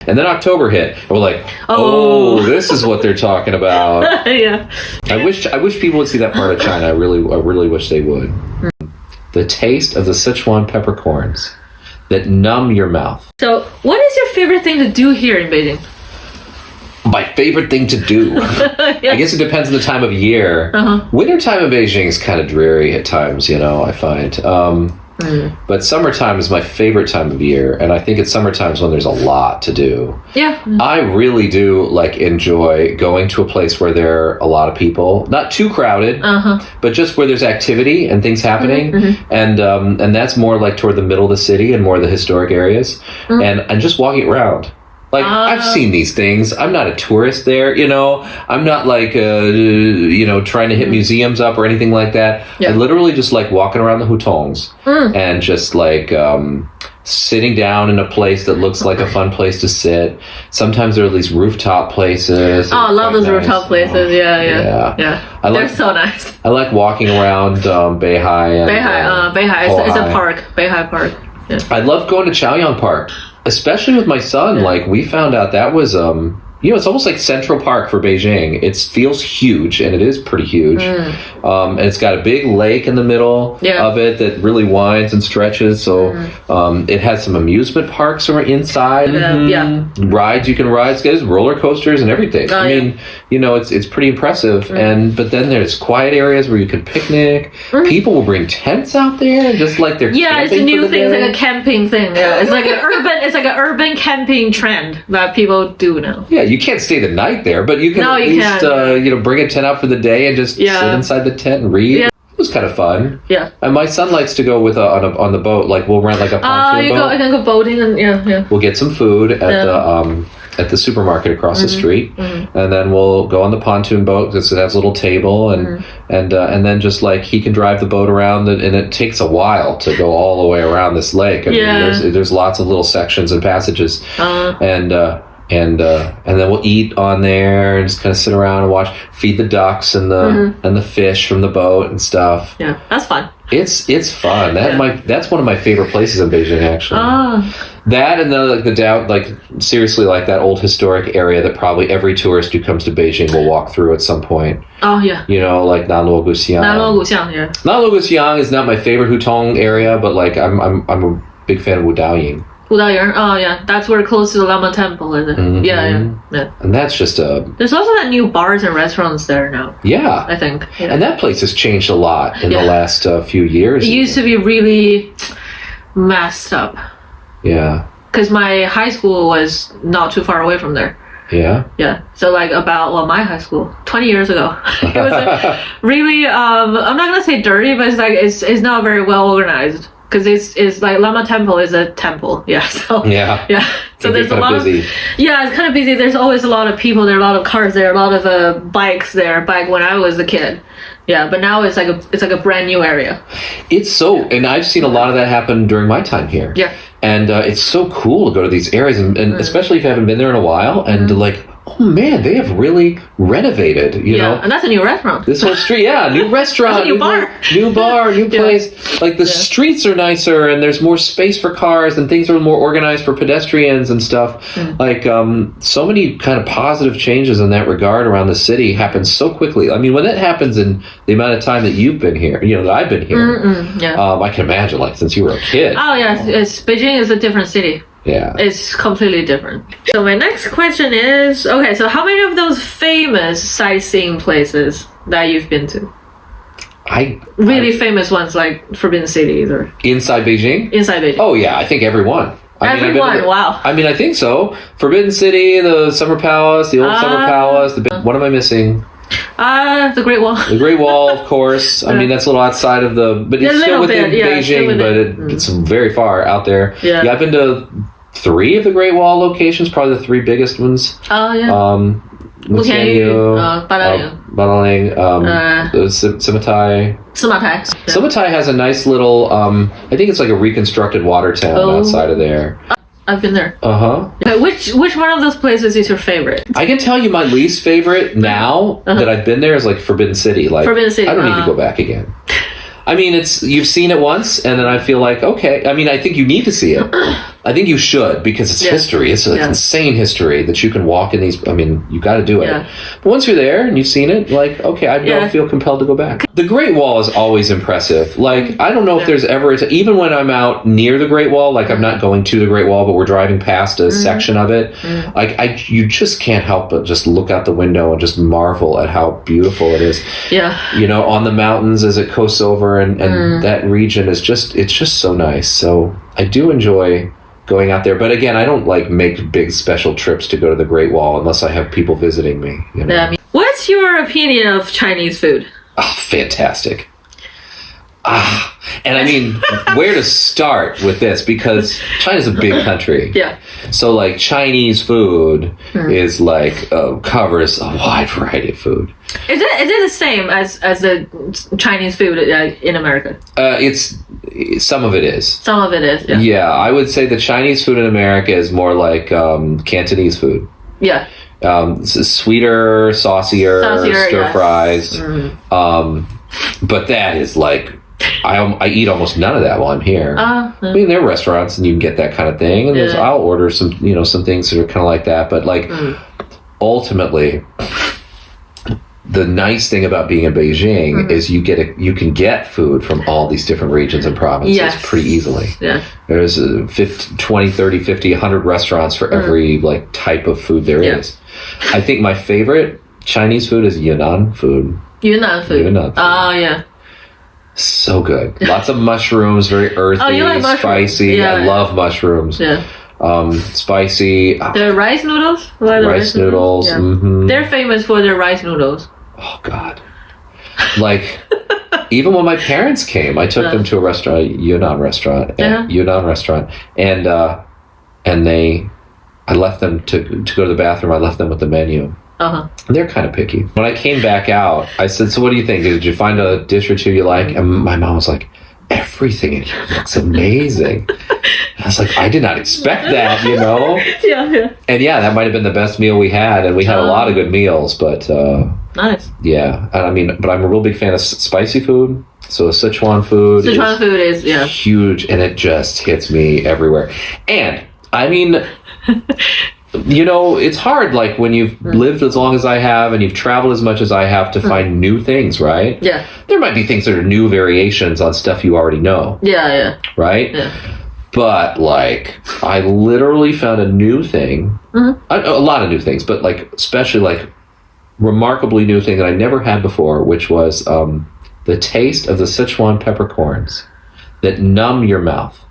And then October hit, and we're like, oh, this is what they're talking about. Yeah. I wish people would see that part of China. I really wish they would. The taste of the Sichuan peppercorns that numb your mouth. So, what is your favorite thing to do here in Beijing? My favorite thing to do. I guess it depends on the time of year. Wintertime in Beijing is kind of dreary at times, I find. But summertime is my favorite time of year, and I think it's summertime when there's a lot to do. Yeah. I really do enjoy going to a place where there are a lot of people, not too crowded, but just where there's activity and things happening, and that's more like toward the middle of the city and more of the historic areas, and just walking around. Like, I've seen these things. I'm not a tourist there, I'm not trying to hit museums up or anything like that. I literally just like walking around the hutongs and just sitting down in a place that looks like a fun place to sit. Sometimes there are these rooftop places. Oh, I love those rooftop places. Yeah. They're so nice. I like walking around Beihai. Beihai. It's a park. Beihai Park. Yeah. I love going to Chaoyang Park. Especially with my son, we found out that was, it's almost like Central Park for Beijing. It feels huge, and it is pretty huge. And it's got a big lake in the middle of it that really winds and stretches. So it has some amusement parks inside. Rides you can ride. There's roller coasters and everything. It's pretty impressive. But then there's quiet areas where you can picnic. People will bring tents out there, just like they're it's a new thing. It's like a camping thing. Yeah, it's like an urban camping trend that people do now. Yeah, you can't stay the night there, but you can at least bring a tent out for the day and just sit inside the tent and read. It was kind of fun. Yeah. And my son likes to go with on the boat. Like, we'll rent like a pontoon boat. You can go boating and We'll get some food at the supermarket across the street, and then we'll go on the pontoon boat because it has a little table, and then just he can drive the boat around, and it takes a while to go all the way around this lake. I mean, there's lots of little sections and passages, and then we'll eat on there and just kind of sit around and feed the ducks and the fish from the boat and stuff. Yeah, that's fun. It's fun. That's one of my favorite places in Beijing, actually. That and seriously, that old historic area that probably every tourist who comes to Beijing will walk through at some point. Oh yeah. Like Nanluoguxiang. Yeah. Nanluoguxiang is not my favorite hutong area, but I'm a big fan of Wudaoying. Wudaoying. Oh yeah, that's where close to the Lama Temple, is it? Yeah. And that's just There's also that new bars and restaurants there now. Yeah, I think. Yeah. And that place has changed a lot in the last few years. It used to be really messed up. Yeah. Because my high school was not too far away from there. Yeah. Yeah. So my high school 20 years ago, it was really I'm not gonna say dirty, but it's not very well organized. Because it's like Lama Temple is a temple, So so there's a lot of it's kind of busy. There's always a lot of people there, a lot of cars there, a lot of bikes there. Back when I was a kid, but now it's like a brand new area. And I've seen a lot of that happen during my time here. Yeah, and it's so cool to go to these areas, and especially if you haven't been there in a while, and oh man, they have really renovated, and that's a new restaurant. This whole street, new restaurant, new bar, new place. The streets are nicer, and there's more space for cars, and things are more organized for pedestrians and stuff. So many kind of positive changes in that regard around the city happen so quickly. I mean, when that happens in the amount of time that you've been here, that I've been here, I can imagine, since you were a kid. Oh yeah, Beijing is a different city. Yeah. It's completely different. So my next question is, okay, so how many of those famous sightseeing places that you've been to? Famous ones like Forbidden City either. Inside Beijing? Inside Beijing. Oh yeah, I think everyone. Wow. I mean, I think so. Forbidden City, the Summer Palace, the old Summer Palace. What am I missing? The Great Wall. The Great Wall, of course. I mean, that's a little outside of but it's still within Beijing, but it's very far out there. Yeah, I've been to 3 of the Great Wall locations, probably the 3 biggest ones. Oh, yeah. Badaling, Sematai. Sematai has a nice little, I think it's like a reconstructed water town outside of there. I've been there. Okay, which one of those places is your favorite? I can tell you my least favorite now that I've been there is Forbidden City. Forbidden City. I don't need to go back again. I mean, you've seen it once, and then I feel okay. I mean, I think you need to see it, I think you should, because it's history. It's like insane history that you can walk in these. I mean, you got to do it. Yeah. But once you're there and you've seen it, like, okay, I don't feel compelled to go back. The Great Wall is always impressive. Like, I don't know if there's ever, even when I'm out near the Great Wall, like I'm not going to the Great Wall, but we're driving past a section of it, like you just can't help but just look out the window and just marvel at how beautiful it is. Yeah. You know, on the mountains as it coasts over, and that region is just, it's just so nice. So I do enjoy going out there, but again, I don't like make big special trips to go to the Great Wall unless I have people visiting me. You know? Yeah. What's your opinion of Chinese food? Oh, fantastic. And I mean, where to start with this? Because China's a big country. Yeah. So like Chinese food is like covers a wide variety of food. Is it the same as the Chinese food in America? It's some of it is. Some of it is. Yeah. Yeah, I would say the Chinese food in America is more like Cantonese food. Yeah. Sweeter, saucier, stir fries. But that is like, I eat almost none of that while I'm here. I mean, there are restaurants and you can get that kind of thing, and I'll order some things that are kind of like that. But like, ultimately, the nice thing about being in Beijing is you can get food from all these different regions and provinces pretty easily. Yeah. There's 20, 30, 50, 100 restaurants for every like type of food there is. I think my favorite Chinese food is Yunnan food. Yunnan food. Oh, yeah. So good. Lots of mushrooms, very earthy, spicy. Yeah, I love mushrooms. Yeah. Spicy. The rice noodles? Rice noodles. Yeah. Mm-hmm. They're famous for their rice noodles. Oh, God. Like, even when my parents came, I took them to a restaurant, Yunnan restaurant, and I left them to go to the bathroom. I left them with the menu. They're kind of picky. When I came back out, I said, so what do you think? Did you find a dish or two you like? And my mom was like, everything in here looks amazing. I was like, I did not expect that, you know? Yeah. And yeah, that might have been the best meal we had. And we had a lot of good meals, but nice. Yeah. And I mean, but I'm a real big fan of spicy food. So Sichuan food is huge, and it just hits me everywhere. And I mean, you know, it's hard, like, when you've lived as long as I have and you've traveled as much as I have to find new things, right? Yeah. There might be things that are new variations on stuff you already know. Yeah. Right? Yeah. But, like, I literally found a new thing. A lot of new things, but, like, especially, like, remarkably new thing that I never had before, which was the taste of the Sichuan peppercorns that numb your mouth.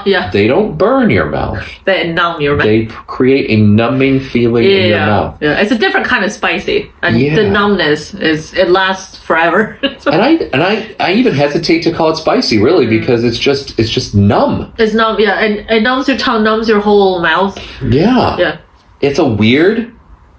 Yeah. They don't burn your mouth. They numb your mouth. They create a numbing feeling in your mouth. Yeah, it's a different kind of spicy, and the numbness it lasts forever. and I even hesitate to call it spicy, really, because it's just numb. It's numb, yeah, and it numbs your tongue, numbs your whole mouth. Yeah. Yeah. It's a weird,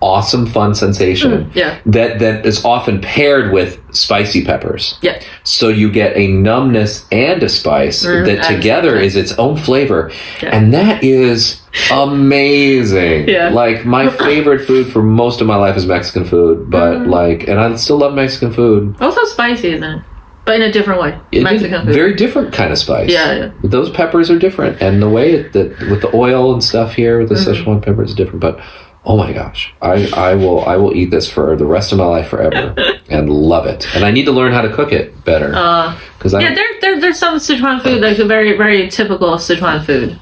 awesome, fun sensation that is often paired with spicy peppers. Yeah. So you get a numbness and a spice that together is its own flavor. Yeah. And that is amazing. Yeah. Like, my favorite food for most of my life is Mexican food, but and I still love Mexican food. Also spicy, isn't it? But in a different way. Mexican food. Very different kind of spice. Yeah. Those peppers are different, and the way that with the oil and stuff here with the Sichuan pepper is different, but oh my gosh, I will eat this for the rest of my life forever and love it. And I need to learn how to cook it better. There's some Sichuan food that's a very, very typical Sichuan food.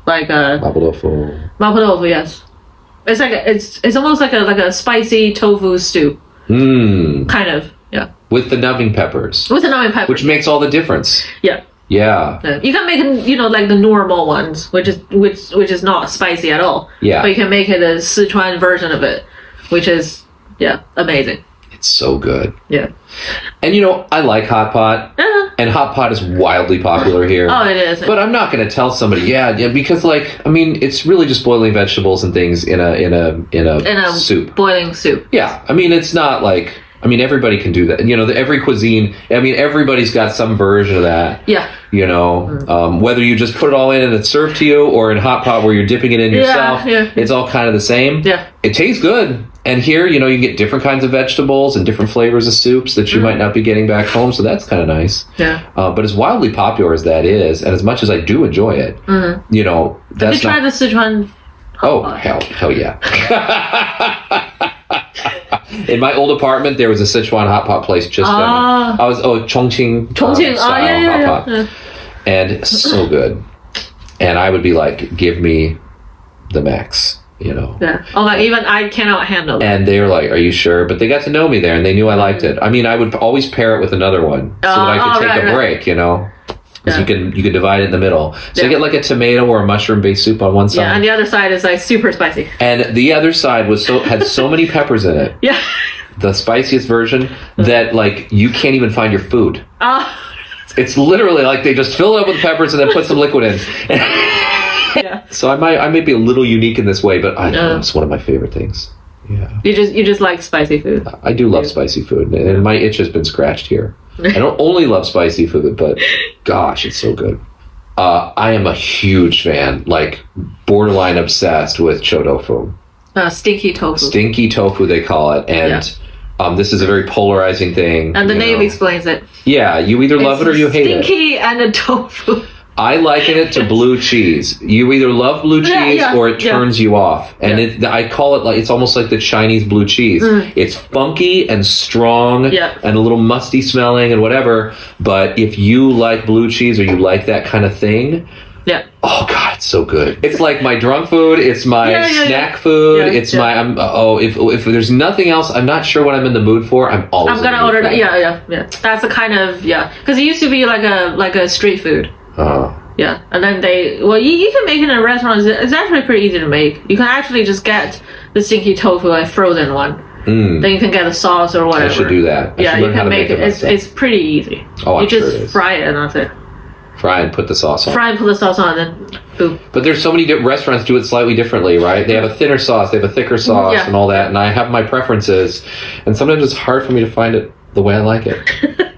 Like mapo tofu. Mapo tofu, yes. It's like it's almost like a spicy tofu stew. Kind of, yeah. With the numbing peppers. Which makes all the difference. Yeah. Yeah. You can make it, like the normal ones, which is not spicy at all. Yeah. But you can make it a Sichuan version of it, which is amazing. It's so good. Yeah. And I like hot pot. And hot pot is wildly popular here. Oh, it is. But I'm not going to tell somebody, because it's really just boiling vegetables and things in a soup. Boiling soup. Yeah. I mean, it's not like I mean, everybody can do that. You know, every cuisine, I mean, everybody's got some version of that. Yeah. You know, whether you just put it all in and it's served to you, or in hot pot where you're dipping it in yourself, it's all kind of the same. Yeah. It tastes good. And here, you know, you get different kinds of vegetables and different flavors of soups that you might not be getting back home. So that's kind of nice. Yeah. But as wildly popular as that is, and as much as I do enjoy it, you know, that's Have you tried the Sichuan? Oh, hell yeah. In my old apartment, there was a Sichuan hot pot place just down. Chongqing style hot pot. And so good. And I would be like, give me the max, you know. Yeah. Oh, like even I cannot handle it. And they were like, are you sure? But they got to know me there and they knew I liked it. I mean, I would always pair it with another one so that I could take a break, you know. Because you can divide it in the middle. So you get like a tomato or a mushroom-based soup on one side. Yeah, and the other side is like super spicy. And the other side had so many peppers in it. Yeah. The spiciest version that like you can't even find your food. It's literally like they just fill it up with peppers and then put some liquid in. Yeah. So I might be a little unique in this way, but it's one of my favorite things. Yeah. You just like spicy food. I do love spicy food, and my itch has been scratched here. I don't only love spicy food, but gosh, it's so good. I am a huge fan, like borderline obsessed with chou tofu. Stinky tofu. Stinky tofu, they call it, and this is a very polarizing thing. And the name explains it. Yeah, you either love it or you hate it. Stinky and a tofu. I liken it to blue cheese. You either love blue cheese or it turns you off. And I call it like, it's almost like the Chinese blue cheese. It's funky and strong and a little musty smelling and whatever. But if you like blue cheese or you like that kind of thing, oh God, it's so good. It's like my drunk food. It's my snack food. It's my, if there's nothing else, I'm not sure what I'm in the mood for. I'm gonna order that. Yeah. That's a kind of, because it used to be like a street food. Yeah, and then you can make it in a restaurant. It's actually pretty easy to make. You can actually just get the stinky tofu, like frozen one. Then you can get a sauce or whatever. I should do that. You can make it. It's pretty easy. Oh, you just fry it and that's it. Fry and put the sauce on. Fry and put the sauce on, and then boom. But there's so many restaurants do it slightly differently, right? They have a thinner sauce, they have a thicker sauce, and all that. And I have my preferences, and sometimes it's hard for me to find it the way I like it.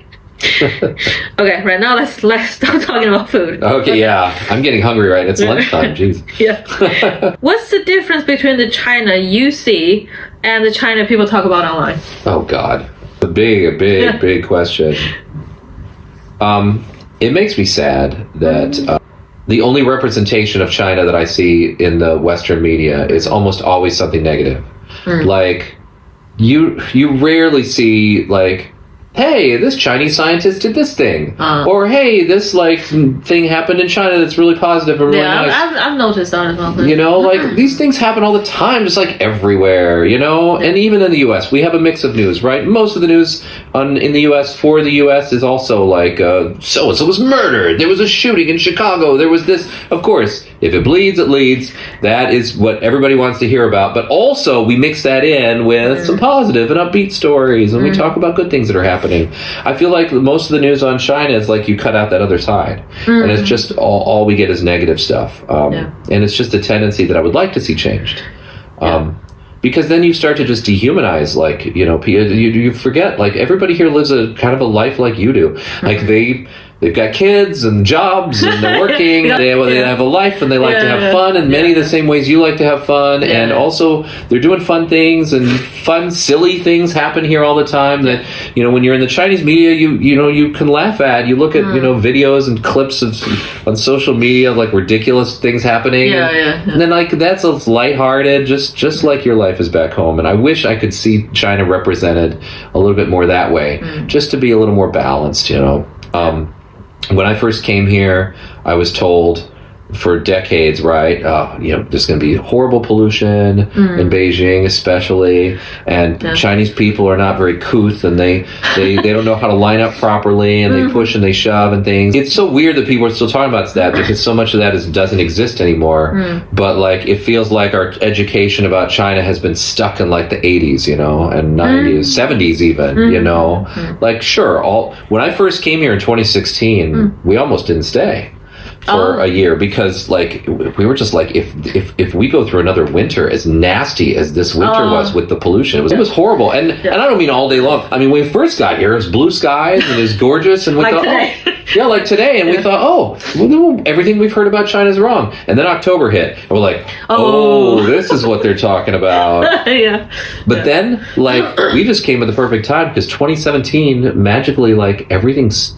Okay, right now let's stop talking about food. Okay, I'm getting hungry, right? It's lunchtime, jeez. What's the difference between the China you see and the China people talk about online? Oh God, a big question. It makes me sad that the only representation of China that I see in the Western media is almost always something negative. Like you rarely see like, hey, this Chinese scientist did this thing. Or, hey, this, like, thing happened in China that's really positive and really nice. I've noticed that as well. You know, like, these things happen all the time, just, like, everywhere, you know? And even in the U.S., we have a mix of news, right? Most of the news in the U.S. for the U.S. is also, like, so-and-so was murdered. There was a shooting in Chicago. There was this. Of course, if it bleeds, it leads. That is what everybody wants to hear about. But also, we mix that in with some positive and upbeat stories, and we talk about good things that are happening. I feel like most of the news on China is like you cut out that other side, and it's just all we get is negative stuff. And it's just a tendency that I would like to see changed, because then you start to just dehumanize. Like, you know, you forget like everybody here lives a kind of a life like you do. Like they've got kids and jobs and they're working. They have a life and they like to have fun in many of the same ways you like to have fun. And also they're doing fun things, and fun, silly things happen here all the time that, you know, when you're in the Chinese media, you can laugh at. You look at, you know, videos and clips on social media of like ridiculous things happening. And then like that's a lighthearted, just like your life is back home. And I wish I could see China represented a little bit more that way, just to be a little more balanced, you know. When I first came here, I was told for decades, right, you know, there's going to be horrible pollution in Beijing especially, and Chinese people are not very couth, and they don't know how to line up properly, and they push and they shove and things. It's so weird that people are still talking about that, because so much of that doesn't exist anymore. But like it feels like our education about China has been stuck in like the 80s, you know, and 90s, 70s even, you know. Like sure, when I first came here in 2016, we almost didn't stay. for a year because like we were just like if we go through another winter as nasty as this winter was with the pollution, it was horrible. And I don't mean all day long. I mean, when we first got here, it was blue skies and it was gorgeous, and we thought, like today, and we thought, well, everything we've heard about China is wrong. And then October hit, and we're like, this is what they're talking about. But then like we just came at the perfect time because 2017 magically like everything's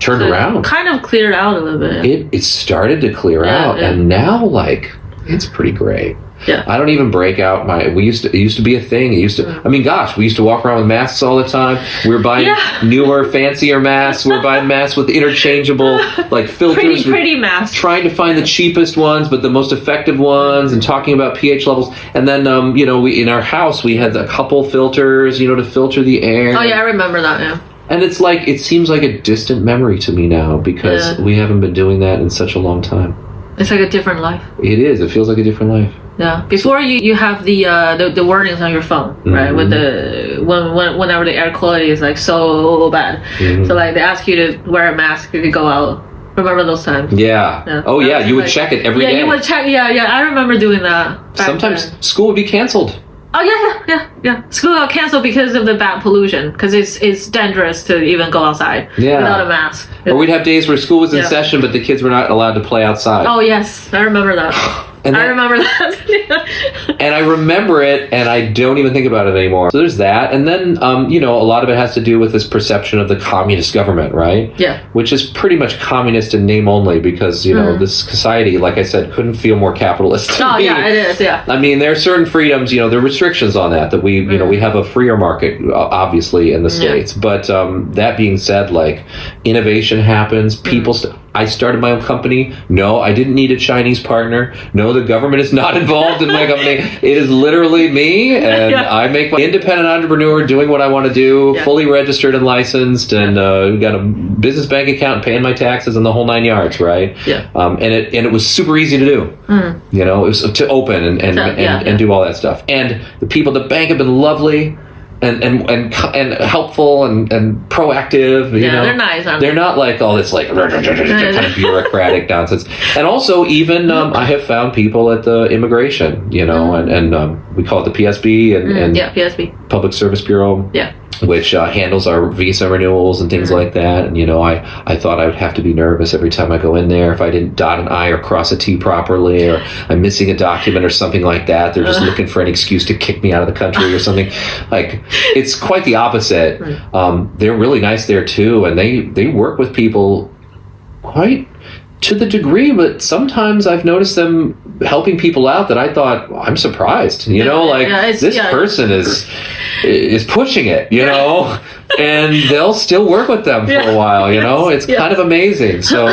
turned around, kind of cleared out a little bit. It started to clear out, and now like it's pretty great. I don't even break out it used to be a thing. It used to, I mean, gosh, we used to walk around with masks all the time. We were buying newer, fancier masks. We were buying masks with interchangeable like filters. Pretty masks. Trying to find the cheapest ones, but the most effective ones, and talking about pH levels. And then, we in our house we had a couple filters, to filter the air. Oh yeah, I remember that. Yeah. And it's like, it seems like a distant memory to me now because we haven't been doing that in such a long time. It's like a different life. It is. It feels like a different life. Yeah. Before you have the warnings on your phone, right? With whenever the air quality is like so bad. So like they ask you to wear a mask if you go out. Remember those times? Yeah. Oh yeah, you would check it every day. Yeah, you would check. Yeah. I remember doing that. Sometimes school would be canceled. Oh yeah. School got canceled because of the bad pollution. Because it's dangerous to even go outside without a mask. Or we'd have days where school was in session, but the kids were not allowed to play outside. Oh yes, I remember that. I remember that. And I remember it, and I don't even think about it anymore. So there's that. And then, a lot of it has to do with this perception of the communist government, right? Yeah. Which is pretty much communist in name only because, this society, like I said, couldn't feel more capitalist to me. Yeah, it is, yeah. I mean, there are certain freedoms, there are restrictions on that we, we have a freer market, obviously, in the States. But that being said, like, innovation happens, people... I started my own company. No, I didn't need a Chinese partner. No, the government is not involved in my company. It is literally me, and I make my independent entrepreneur doing what I want to do, fully registered and licensed, and got a business bank account, paying my taxes, and the whole 9 yards, right? Yeah. And it was super easy to do. It was to open and do all that stuff. And the people at the bank have been lovely. And helpful and proactive. They're nice, aren't they? They're not like all this like kind of bureaucratic nonsense. And also, even I have found people at the immigration, and we call it the PSB and PSB, Public Service Bureau. Yeah. Which handles our visa renewals and things like that. And, I thought I would have to be nervous every time I go in there if I didn't dot an I or cross a T properly, or I'm missing a document or something like that. They're just looking for an excuse to kick me out of the country or something. Like, it's quite the opposite. They're really nice there, too. And they work with people quite to the degree, but sometimes I've noticed them helping people out that I thought, I'm surprised, this person is pushing it, and they'll still work with them for a while, it's kind of amazing. So,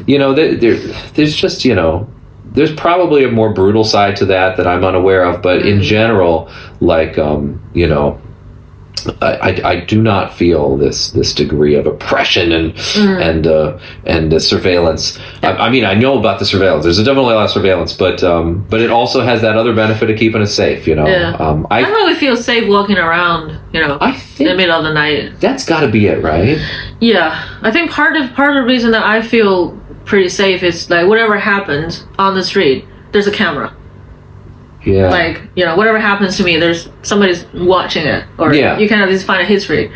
there's just, there's probably a more brutal side to that I'm unaware of, but in general, like, I do not feel this degree of oppression and surveillance. I mean, I know about the surveillance. There's definitely a lot of surveillance, but it also has that other benefit of keeping us safe. I don't really feel safe walking around. I think in the middle of the night. That's got to be it, right? Yeah, I think part of the reason that I feel pretty safe is like whatever happens on the street, there's a camera. Yeah. Like, whatever happens to me, there's somebody's watching it. Or you can at least find a history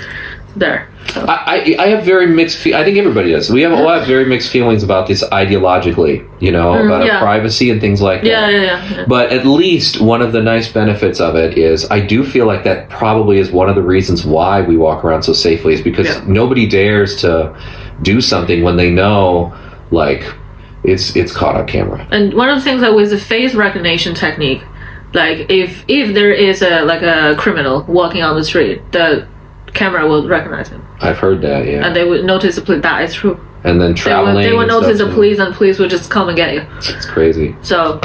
there. So. I have very mixed... I think everybody does. We all have very mixed feelings about this ideologically, about our privacy and things like that. Yeah. But at least one of the nice benefits of it is I do feel like that probably is one of the reasons why we walk around so safely is because nobody dares to do something when they know, like, it's caught on camera. And one of the things that with the face recognition technique, like if there is a criminal walking on the street, the camera will recognize him. I've heard that, yeah. And they would notice the police. That is true. And then traveling. They would notice the police, and the police would just come and get you. It's crazy. So,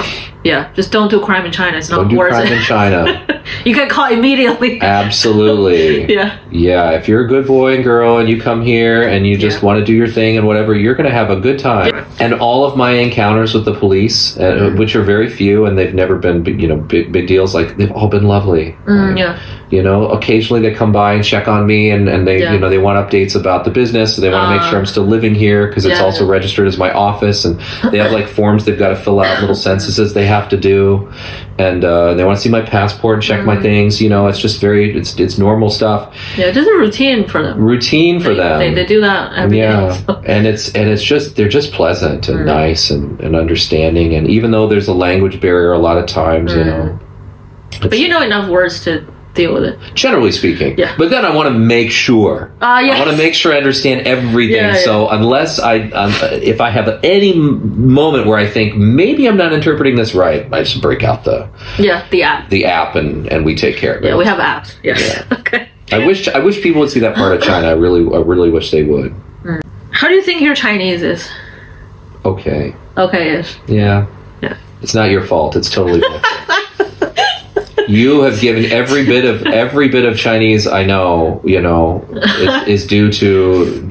Yeah, just don't do crime in China. It's not Don't do worth crime it. in China. You get caught immediately. Absolutely. Yeah. Yeah, if you're a good boy and girl and you come here and you just want to do your thing and whatever, you're going to have a good time. Yeah. And all of my encounters with the police, which are very few and they've never been, big deals, like they've all been lovely. Right? Yeah. Occasionally they come by and check on me and they, they want updates about the business. So they want to make sure I'm still living here because it's also registered as my office. And they have like forms they've got to fill out, little censuses they have to do. And they want to see my passport and check my things. It's just it's normal stuff. Yeah, just a routine for them. They do that every day. So. And it's just, they're just pleasant and nice and understanding. And even though there's a language barrier a lot of times, But you know enough words to deal with it. Generally speaking. Yeah. But then I want to make sure. Yes. I want to make sure I understand everything. So unless if I have any moment where I think maybe I'm not interpreting this right, I just break out the app. The app and we take care of it. Yeah, we have apps. Yes. Yeah. Okay. I wish people would see that part of China. I really wish they would. How do you think your Chinese is? Okay. Okay-ish. Yeah. Yeah. It's not your fault. It's totally my fault. You have given every bit of Chinese I know, is due to,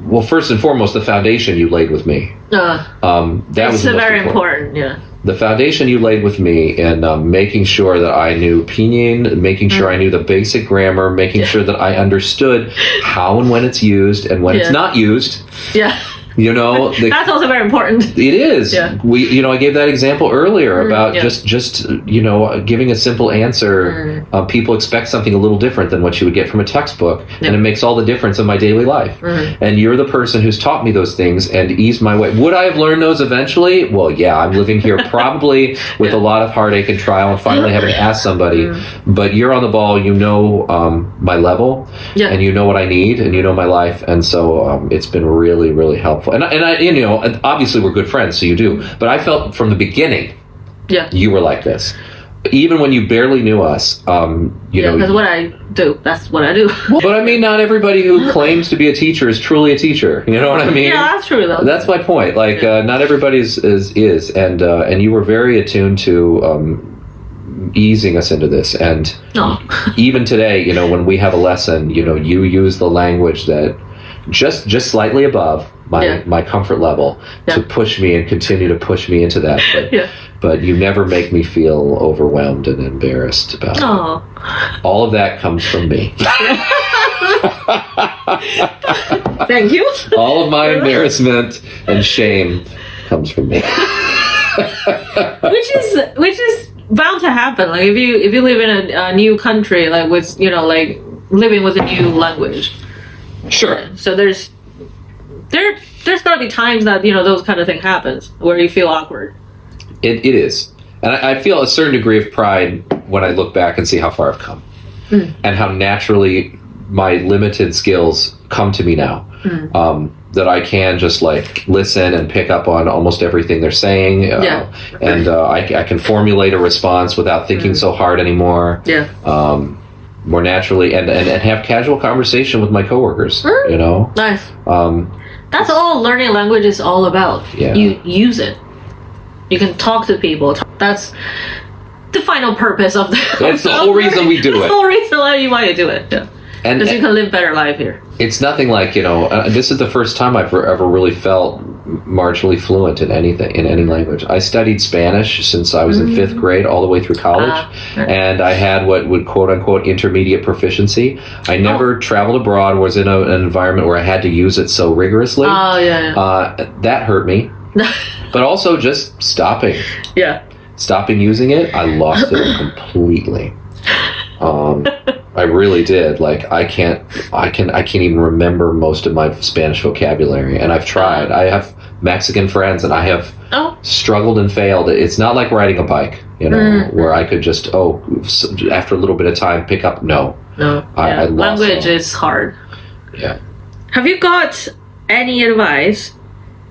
well, first and foremost, the foundation you laid with me. That was very important. Yeah. The foundation you laid with me in making sure that I knew pinyin, making sure I knew the basic grammar, making sure that I understood how and when it's used and when it's not used. Yeah. That's also very important. It is. Yeah. I gave that example earlier about just giving a simple answer. People expect something a little different than what you would get from a textbook, and it makes all the difference in my daily life. And you're the person who's taught me those things and eased my way. Would I have learned those eventually? Well, yeah, I'm living here probably with a lot of heartache and trial and finally having to ask somebody. But you're on the ball. My level, and you know what I need, and you know my life, and so it's been really, really helpful. And I, obviously we're good friends, so you do. But I felt from the beginning, you were like this. Even when you barely knew us, That's what I do. That's what I do. But I mean, not everybody who claims to be a teacher is truly a teacher. You know what I mean? Yeah, that's true though. That's my point. Like, not everybody is, and you were very attuned to easing us into this. And even today, when we have a lesson, you use the language that just slightly above my comfort level to push me and continue to push me into that. But you never make me feel overwhelmed and embarrassed about it. All of that comes from me. Thank you. All of my embarrassment and shame comes from me. which is bound to happen. Like if you live in a new country, like with like living with a new language. Sure. So there's got to be times that those kind of thing happens where you feel awkward. It is, and I feel a certain degree of pride when I look back and see how far I've come, and how naturally my limited skills come to me now. That I can just like listen and pick up on almost everything they're saying, and I can formulate a response without thinking so hard anymore. More naturally, and have casual conversation with my coworkers. Nice. That's all learning language is all about. You use it. You can talk to people. That's the final purpose of the. That's the whole reason we do it. The whole reason why you want to do it. Yeah. Because you can live better life here. It's nothing like this is the first time I've ever really felt marginally fluent in anything, in any language. I studied Spanish since I was in 5th grade all the way through college, and I had what would quote unquote intermediate proficiency. I never traveled abroad, was in an environment where I had to use it so rigorously. That hurt me. But also just stopping using it, I lost it completely. I really did. Like I can't even remember most of my Spanish vocabulary, and I've tried. I have Mexican friends, and I have struggled and failed. It's not like riding a bike, where I could just after a little bit of time pick up. I lost language is hard. Yeah. Have you got any advice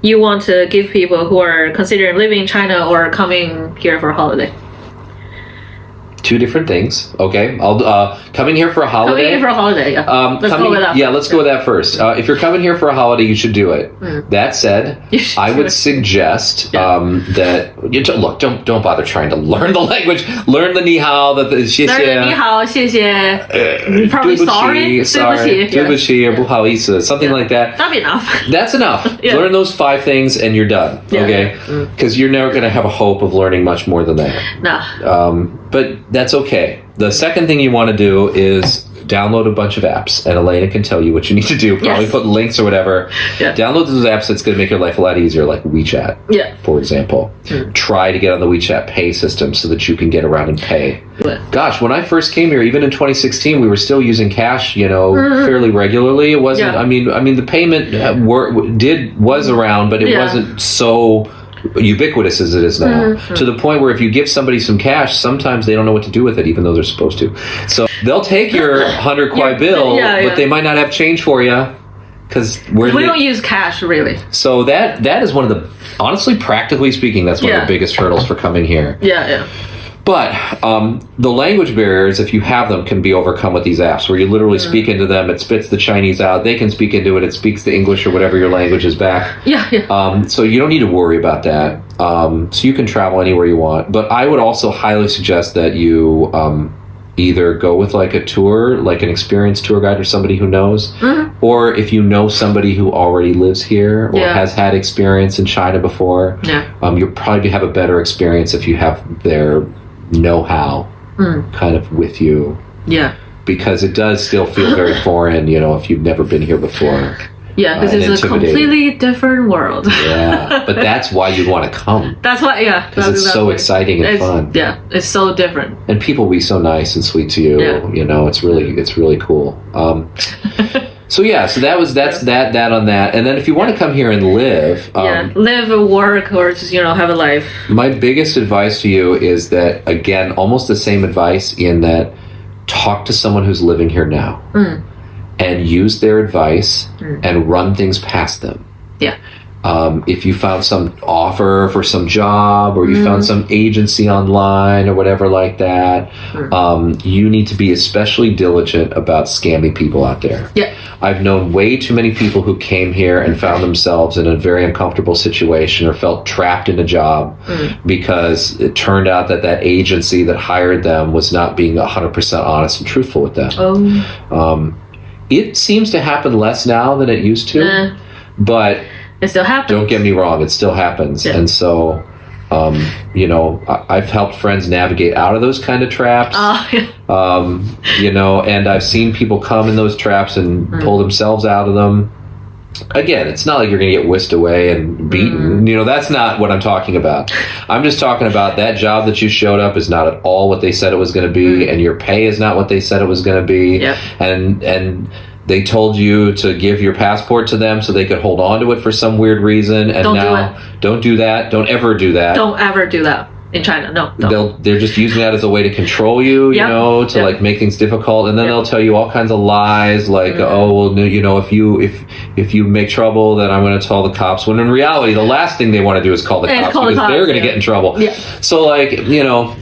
you want to give people who are considering living in China or coming here for a holiday? Two different things. Okay, I'll coming here for a holiday. Coming here for a holiday, yeah. Let's go with that. Yeah, let's go with that first. If you're coming here for a holiday, you should do it. That said, I would suggest that you look. Don't bother trying to learn the language. Learn the ni hao, the 谢谢. Learn the ni hao, 谢谢. Probably sorry. 对不起, or 不好意思, something like that. That'd be enough. That's enough. Learn those 5 things and you're done. Okay, because you're never going to have a hope of learning much more than that. No. But that's okay. The second thing you want to do is download a bunch of apps, and Elena can tell you what you need to do. Probably put links or whatever. Download those apps. That's going to make your life a lot easier, like WeChat, for example. Try to get on the WeChat Pay system so that you can get around and pay. Gosh, when I first came here, even in 2016, we were still using cash, fairly regularly. It wasn't. I mean, the payment was around, but it wasn't so ubiquitous as it is now, to the point where if you give somebody some cash, sometimes they don't know what to do with it, even though they're supposed to. So they'll take your 100 kwai bill, but they might not have change for you, because we don't use cash really. So that is one of the, honestly, practically speaking, that's one of the biggest hurdles for coming here. But the language barriers, if you have them, can be overcome with these apps where you literally speak into them. It spits the Chinese out. They can speak into it. It speaks the English or whatever your language is back. So you don't need to worry about that. So you can travel anywhere you want. But I would also highly suggest that you either go with like a tour, like an experienced tour guide or somebody who knows. Or if you know somebody who already lives here or has had experience in China before, you'll probably have a better experience if you have their know-how kind of with you, because it does still feel very foreign, if you've never been here before. Because it's a completely different world. But that's why you'd want to come. That's why, because it's so exciting and fun. It's so different, and people will be so nice and sweet to you. It's really cool. So that's that on that. And then if you want to come here and live, live or work or just have a life. My biggest advice to you is that, again, almost the same advice in that talk to someone who's living here now and use their advice and run things past them. If you found some offer for some job or you found some agency online or whatever like that, you need to be especially diligent about scamming people out there. I've known way too many people who came here and found themselves in a very uncomfortable situation or felt trapped in a job because it turned out that agency that hired them was not being 100% honest and truthful with them. It seems to happen less now than it used to, but it still happens. Don't get me wrong, it still happens. And so, I've helped friends navigate out of those kind of traps. And I've seen people come in those traps and pull themselves out of them. Again, it's not like you're going to get whisked away and beaten. That's not what I'm talking about. I'm just talking about that job that you showed up is not at all what they said it was going to be, and your pay is not what they said it was going to be. And they told you to give your passport to them so they could hold on to it for some weird reason. And don't do that. Don't ever do that. Don't ever do that in China. No. They're just using that as a way to control you, to like make things difficult. And then they'll tell you all kinds of lies like, if you make trouble, then I'm going to tell the cops. When in reality, the last thing they want to do is call the cops because they're going to get in trouble. So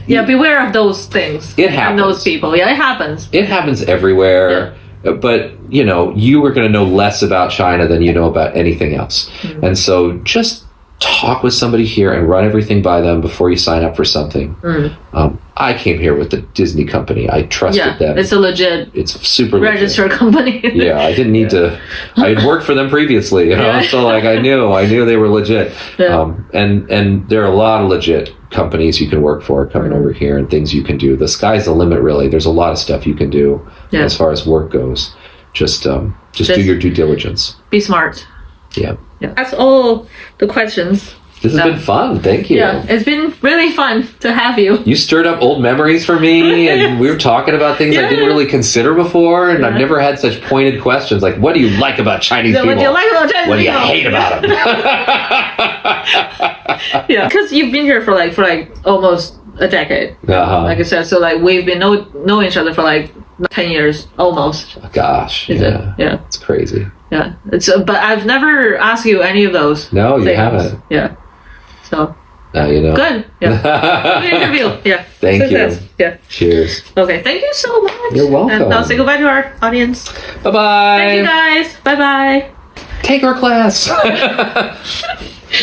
beware of those things. It happens. And those people. It happens. It happens everywhere. But, you are going to know less about China than you know about anything else. And so just talk with somebody here and run everything by them before you sign up for something. I came here with the Disney company. I trusted them. It's it's super registered company. I didn't need to. I had worked for them previously, so I knew they were legit. And there are a lot of legit companies you can work for coming over here and things you can do. The sky's the limit, really. There's a lot of stuff you can do as far as work goes. Just do your due diligence. Be smart. Yeah. That's all the questions. This has been fun. Thank you. It's been really fun to have you. You stirred up old memories for me, and we were talking about things I didn't really consider before, and I've never had such pointed questions like, what do you like about Chinese people? What do you like about Chinese people? What do you hate about them? Because you've been here for almost a decade. Like I said, so we've been knowing each other for 10 years almost. Gosh. It's crazy. But I've never asked you any of those. No, things. You haven't. So Now you know. Good. Yeah. Good interview. Yeah. Thank Success. you. Yeah. Cheers. Okay. Thank you so much. You're welcome. And I'll say goodbye to our audience. Bye-bye. Thank you guys. Bye-bye. Take our class.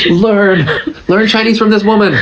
Learn Chinese from this woman.